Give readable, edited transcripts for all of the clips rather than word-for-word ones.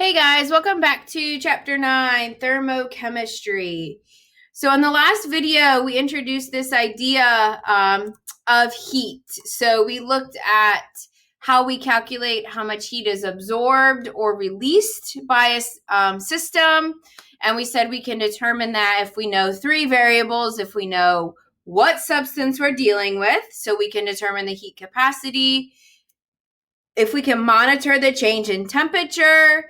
Hey guys, welcome back to Chapter 9, Thermochemistry. So in the last video, we introduced this idea of heat. So we looked at how we calculate how much heat is absorbed or released by a system. And we said we can determine that if we know three variables, if we know what substance we're dealing with, so we can determine the heat capacity, if we can monitor the change in temperature,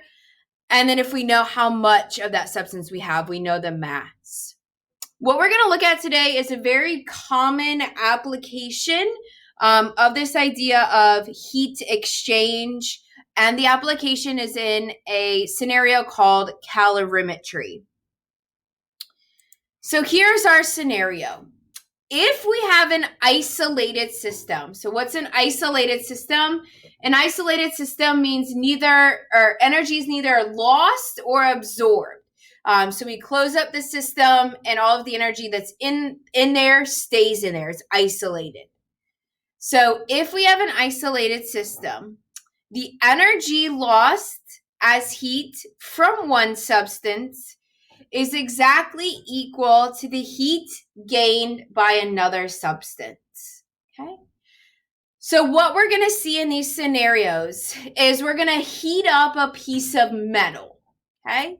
and then if we know how much of that substance we have, we know the mass. What we're going to look at today is a very common application of this idea of heat exchange. And the application is in a scenario called calorimetry. So here's our scenario. If we have an isolated system, so what's an isolated system? An isolated system means energy is neither lost or absorbed. So we close up the system and all of the energy that's in there stays in there. It's isolated. So if we have an isolated system, the energy lost as heat from one substance is exactly equal to the heat gained by another substance, okay? So what we're going to see in these scenarios is we're going to heat up a piece of metal, okay?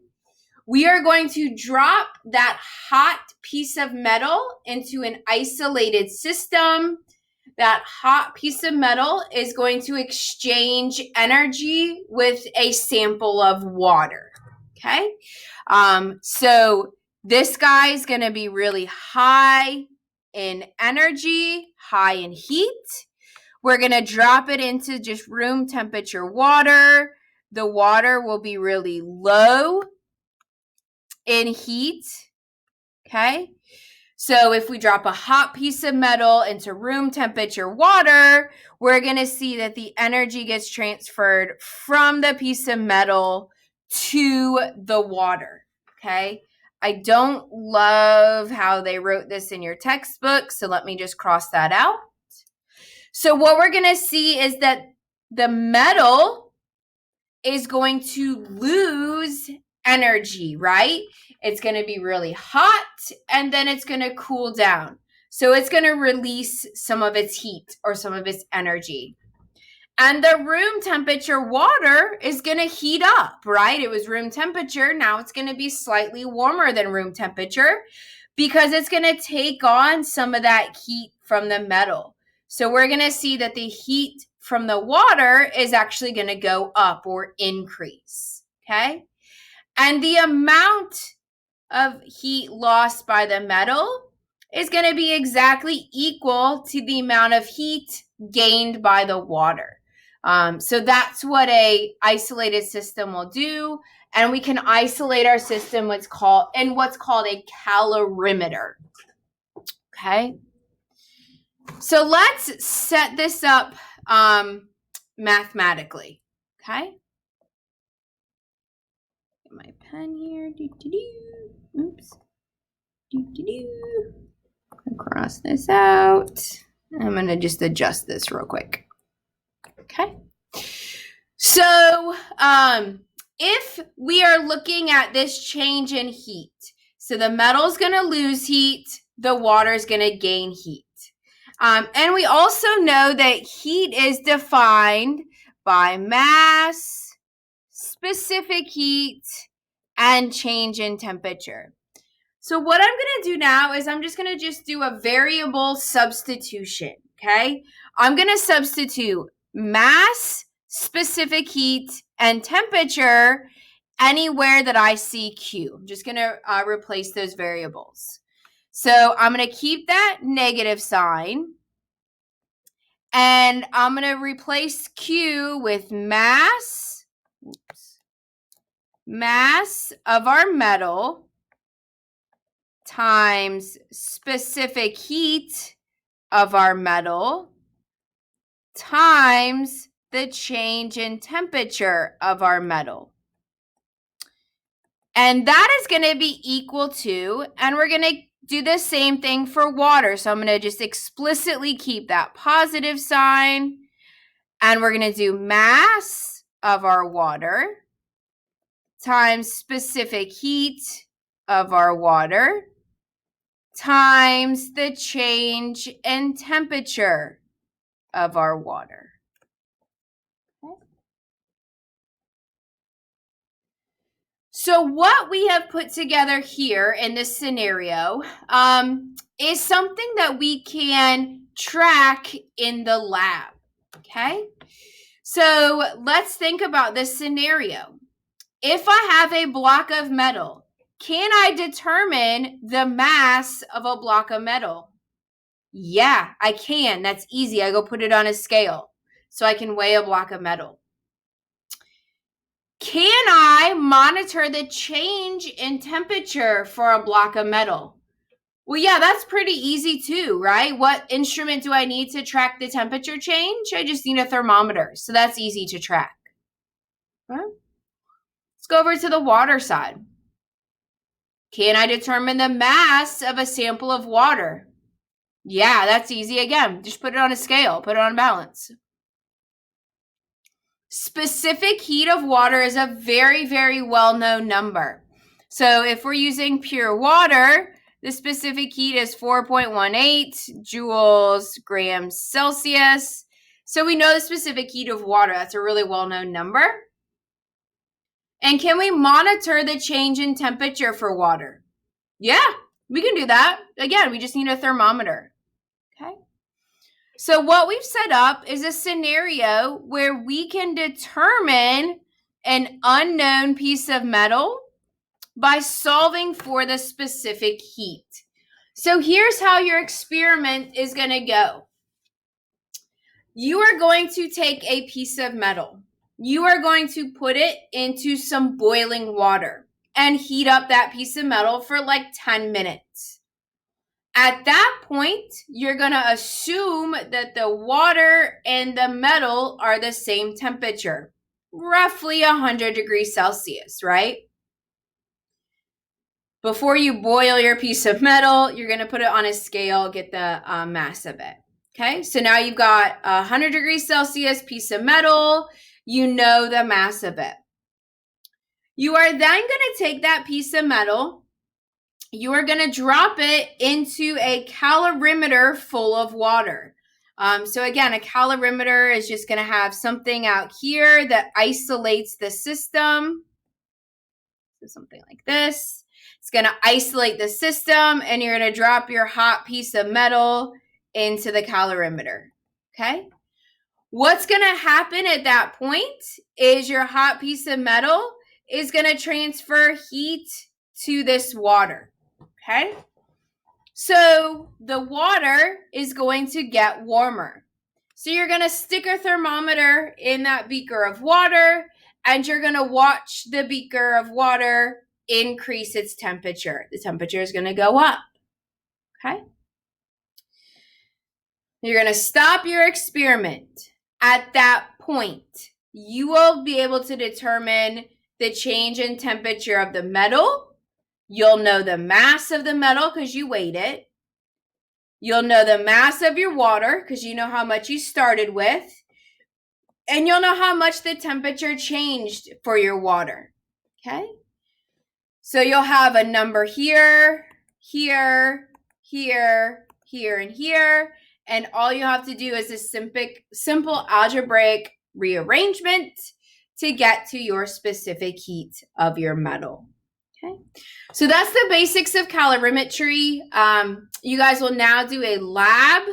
We are going to drop that hot piece of metal into an isolated system. That hot piece of metal is going to exchange energy with a sample of water, okay? So this guy is going to be really high in energy, high in heat. We're going to drop it into just room temperature water. The water will be really low in heat, okay? So if we drop a hot piece of metal into room temperature water, we're going to see that the energy gets transferred from the piece of metal to the water, okay? I don't love how they wrote this in your textbook, so let me just cross that out. So what we're going to see is that the metal is going to lose energy, right? It's going to be really hot and then it's going to cool down. So it's going to release some of its heat or some of its energy. And the room temperature water is going to heat up, right? It was room temperature. Now it's going to be slightly warmer than room temperature because it's going to take on some of that heat from the metal. So we're going to see that the heat from the water is actually going to go up or increase, okay? And the amount of heat lost by the metal is going to be exactly equal to the amount of heat gained by the water. So that's what a isolated system will do. And we can isolate our system what's called a calorimeter. Okay. So let's set this up mathematically. Okay. Get my pen here. Oops. Cross this out. I'm going to just adjust this real quick. Okay. So if we are looking at this change in heat, so the metal's going to lose heat, the water is going to gain heat. And we also know that heat is defined by mass, specific heat, and change in temperature. So what I'm going to do now is I'm just going to do a variable substitution, okay? I'm going to substitute mass, specific heat, and temperature anywhere that I see Q. I'm just going to replace those variables. So I'm going to keep that negative sign, and I'm going to replace Q with mass of our metal times specific heat of our metal times the change in temperature of our metal. And that is going to be equal to, and we're going to do the same thing for water. So I'm going to just explicitly keep that positive sign. And we're going to do mass of our water times specific heat of our water times the change in temperature of our water. So what we have put together here in this scenario is something that we can track in the lab, okay? So let's think about this scenario. If I have a block of metal, can I determine the mass of a block of metal? Yeah, I can. That's easy. I go put it on a scale so I can weigh a block of metal. Can I monitor the change in temperature for a block of metal? Well, yeah, that's pretty easy too, right? What instrument do I need to track the temperature change? I just need a thermometer. So that's easy to track. Okay. Let's go over to the water side. Can I determine the mass of a sample of water? Yeah, that's easy. Again, just put it on a scale, put it on balance. Specific heat of water is a very, very well-known number. So if we're using pure water, the specific heat is 4.18 joules grams Celsius. So we know the specific heat of water. That's a really well-known number. And can we monitor the change in temperature for water? Yeah, we can do that. Again, we just need a thermometer. Okay. So what we've set up is a scenario where we can determine an unknown piece of metal by solving for the specific heat. So here's how your experiment is going to go. You are going to take a piece of metal. You are going to put it into some boiling water and heat up that piece of metal for like 10 minutes. At that point, you're going to assume that the water and the metal are the same temperature, roughly 100 degrees Celsius, right? Before you boil your piece of metal, you're going to put it on a scale, get the mass of it. Okay, so now you've got a 100 degrees Celsius piece of metal. You know the mass of it. You are then going to take that piece of metal. You are going to drop it into a calorimeter full of water. So again, a calorimeter is just going to have something out here that isolates the system. So something like this. It's going to isolate the system, and you're going to drop your hot piece of metal into the calorimeter. Okay? What's going to happen at that point is your hot piece of metal is going to transfer heat to this water. Okay? So the water is going to get warmer. So you're going to stick a thermometer in that beaker of water, and you're going to watch the beaker of water increase its temperature. The temperature is going to go up. Okay? You're going to stop your experiment. At that point, you will be able to determine the change in temperature of the metal. You'll know the mass of the metal because you weighed it. You'll know the mass of your water because you know how much you started with. And you'll know how much the temperature changed for your water. Okay? So you'll have a number here, here, here, here, and here. And all you have to do is a simple algebraic rearrangement to get to your specific heat of your metal. Okay, so that's the basics of calorimetry. You guys will now do a lab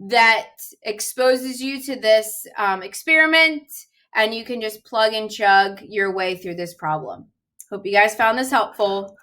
that exposes you to this experiment, and you can just plug and chug your way through this problem. Hope you guys found this helpful.